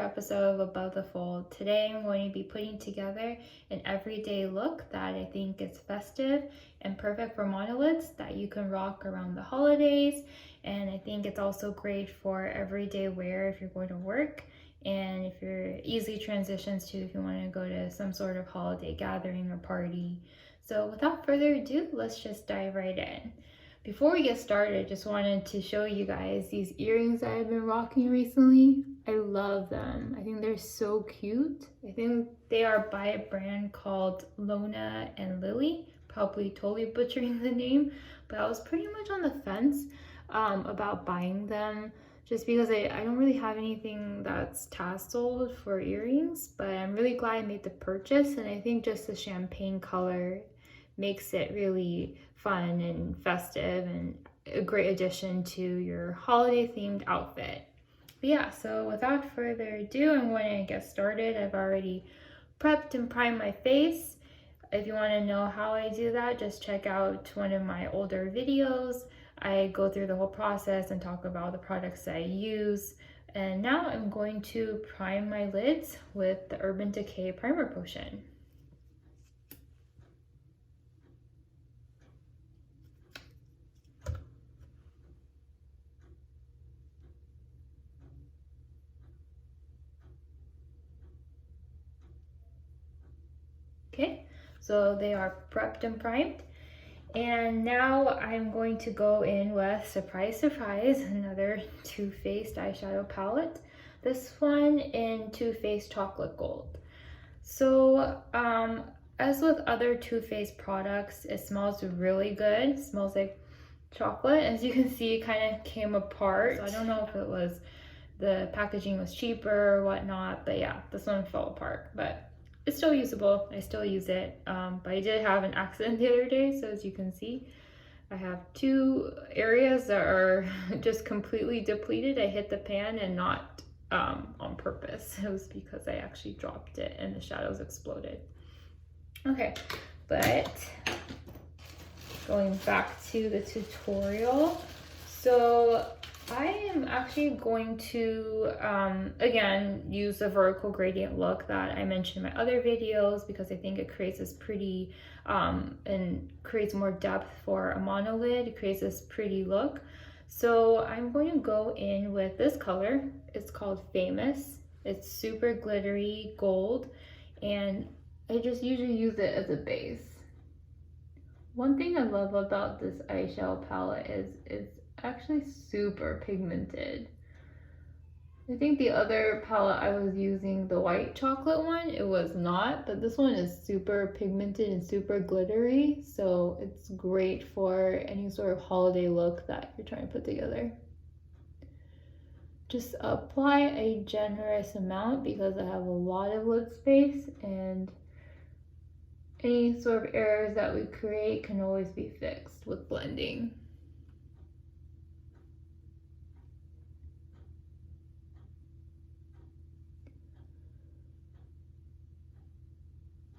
episode of Above the Fold. Today I'm going to be putting together an everyday look that I think is festive and perfect for monolids that you can rock around the holidays. And I think it's also great for everyday wear if you're going to work and if you're easy transitions to if you want to go to some sort of holiday gathering or party. So without further ado, let's just dive right in. Before we get started, I just wanted to show you guys these earrings that I've been rocking recently. I love them. I think they're so cute. I think they are by a brand called Lonna and Lilly. Probably totally butchering the name, but I was pretty much on the fence about buying them just because I don't really have anything that's tasseled for earrings, but I'm really glad I made the purchase, and I think just the champagne color makes it really fun and festive and a great addition to your holiday themed outfit. But yeah, so without further ado, I'm going to get started. I've already prepped and primed my face. If you want to know how I do that, just check out one of my older videos. I go through the whole process and talk about the products I use. And now I'm going to prime my lids with the Urban Decay Primer Potion. Okay, so they are prepped and primed. And now I'm going to go in with, surprise, surprise, another Too Faced eyeshadow palette. This one in Too Faced Chocolate Gold. So, as with other Too Faced products, it smells really good. It smells like chocolate. As you can see, it kind of came apart. So I don't know if it was the packaging was cheaper or whatnot, but yeah, this one fell apart. But it's still usable. I still use it, but I did have an accident the other day, so as you can see, I have two areas that are just completely depleted. I hit the pan and not on purpose. It was because I actually dropped it and the shadows exploded. Okay, but going back to the tutorial, so I am actually going to, again, use the vertical gradient look that I mentioned in my other videos because I think it creates this pretty, and creates more depth for a monolid. It creates this pretty look. So I'm going to go in with this color. It's called Famous. It's super glittery gold, and I just usually use it as a base. One thing I love about this eyeshadow palette is it's actually super pigmented. I think the other palette I was using, the white chocolate one, it was not, but this one is super pigmented and super glittery, so it's great for any sort of holiday look that you're trying to put together. Just apply a generous amount because I have a lot of lid space, and any sort of errors that we create can always be fixed with blending.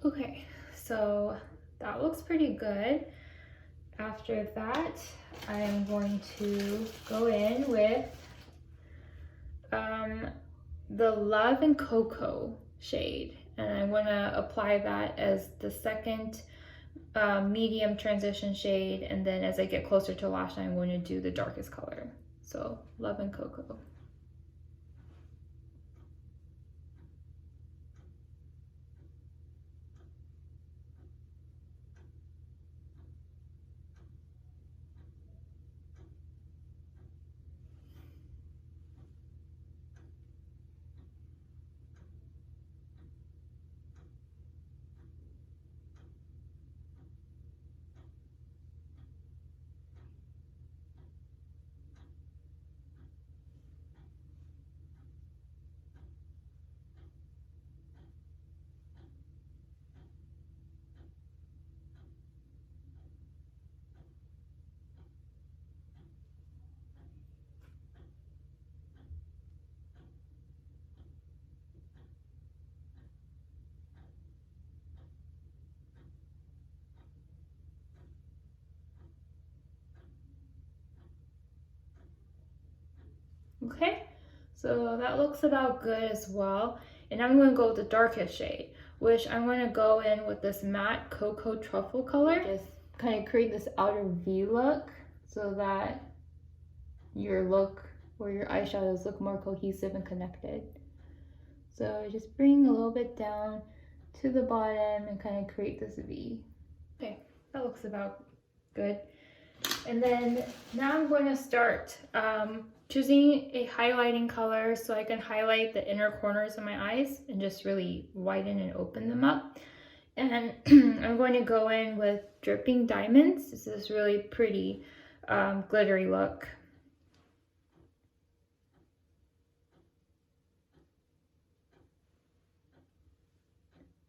Okay, so that looks pretty good. After that, I am going to go in with the Love and Cocoa shade, and I'm going to apply that as the second medium transition shade, and then as I get closer to lash line, I'm going to do the darkest color. So Love and Cocoa. Okay, So that looks about good as well. And I'm going to go with the darkest shade, which I'm going to go in with this matte cocoa truffle color. Just kind of create this outer V look so that your look or your eyeshadows look more cohesive and connected. So just bring a little bit down to the bottom and kind of create this V. Okay, that looks about good. And then now I'm going to start choosing a highlighting color so I can highlight the inner corners of my eyes and just really widen and open them up. And I'm going to go in with Dripping Diamonds. This is really pretty glittery look.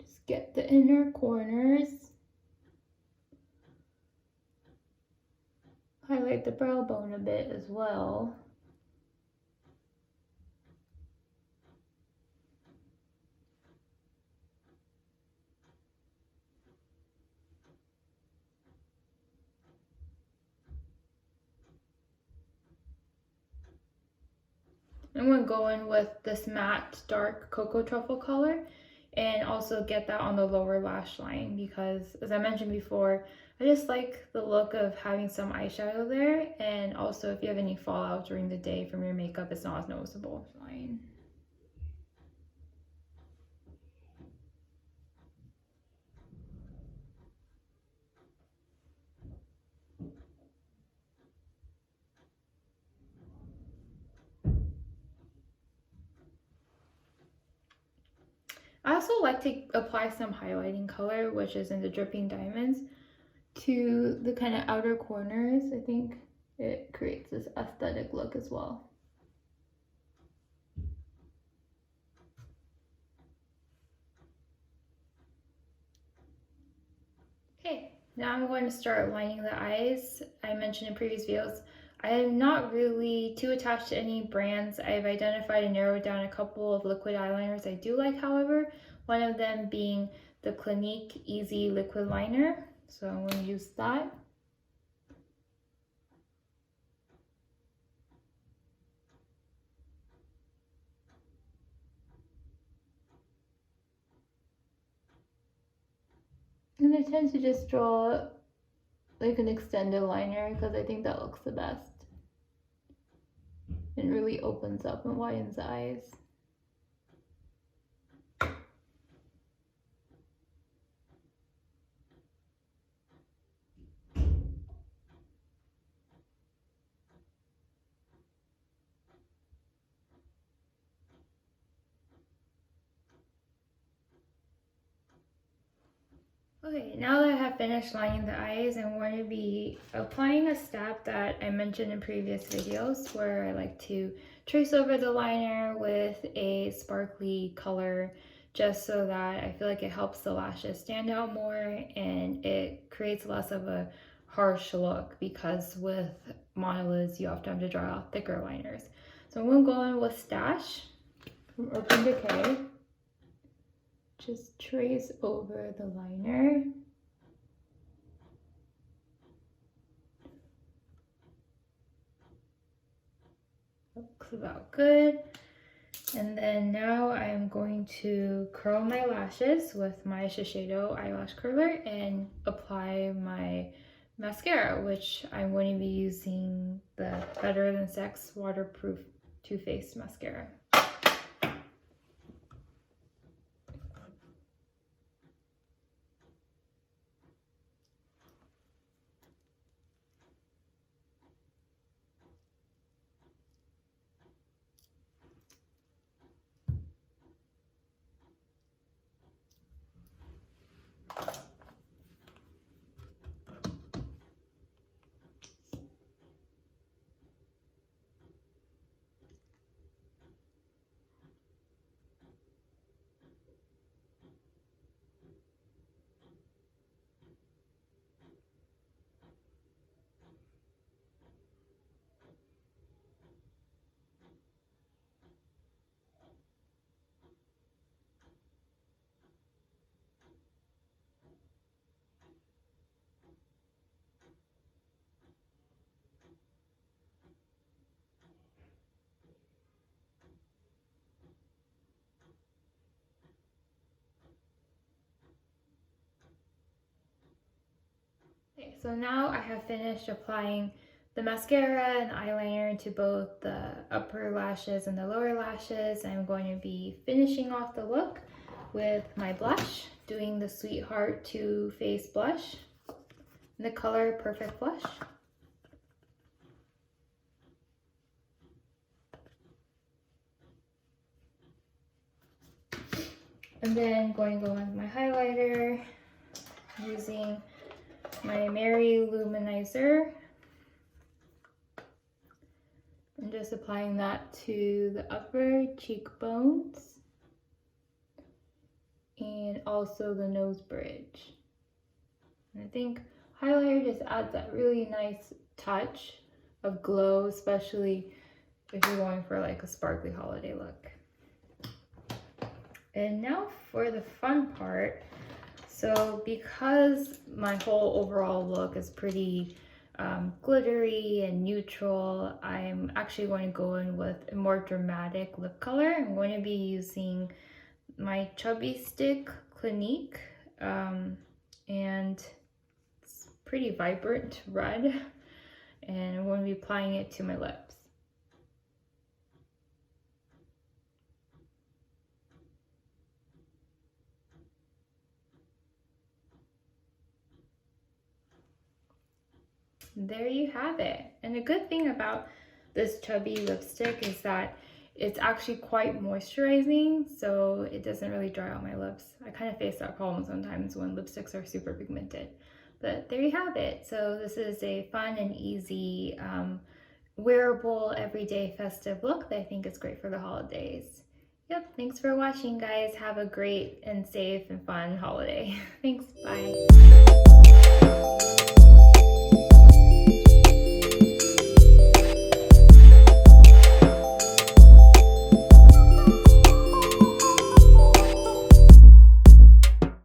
Just get the inner corners. Highlight the brow bone a bit as well. I'm going to go in with this matte dark cocoa truffle color and also get that on the lower lash line because, as I mentioned before, I just like the look of having some eyeshadow there, and also if you have any fallout during the day from your makeup, it's not as noticeable. Line. I also like to apply some highlighting color, which is in the Dripping Diamonds, to the kind of outer corners. I think it creates this aesthetic look as well. Okay, now I'm going to start lining the eyes. I mentioned in previous videos, I am not really too attached to any brands. I've identified and narrowed down a couple of liquid eyeliners I do like, however, one of them being the Clinique Easy Liquid Liner. So I'm going to use that. And I tend to just draw like an extended liner because I think that looks the best. It really opens up and widens the eyes. Okay, now that I have finished lining the eyes, I'm going to be applying a step that I mentioned in previous videos where I like to trace over the liner with a sparkly color just so that I feel like it helps the lashes stand out more and it creates less of a harsh look because with monolids you often have to draw out thicker liners. So I'm going to go in with Stash from Urban Decay. Just trace over the liner. Looks about good. And then now I'm going to curl my lashes with my Shiseido eyelash curler and apply my mascara, which I'm going to be using the Better Than Sex waterproof Too Faced mascara. so now I have finished applying the mascara and eyeliner to both the upper lashes and the lower lashes. I'm going to be finishing off the look with my blush, doing the Sweetheart Too Faced blush in the color Perfect Blush. And then going to go with my highlighter using my Mary Luminizer. I'm just applying that to the upper cheekbones and also the nose bridge. And I think highlighter just adds that really nice touch of glow, especially if you're going for like a sparkly holiday look. And now for the fun part. So because my whole overall look is pretty glittery and neutral, I'm actually going to go in with a more dramatic lip color. I'm going to be using my Chubby stick Clinique, and it's pretty vibrant red, and I'm going to be applying it to my lips. There you have it. And the good thing about this Chubby lipstick is that it's actually quite moisturizing, so it doesn't really dry out my lips. I kind of face that problem sometimes when lipsticks are super pigmented. But there you have it. So this is a fun and easy, wearable, everyday festive look that I think is great for the holidays. Yep, thanks for watching, guys. Have a great and safe and fun holiday. Thanks, bye.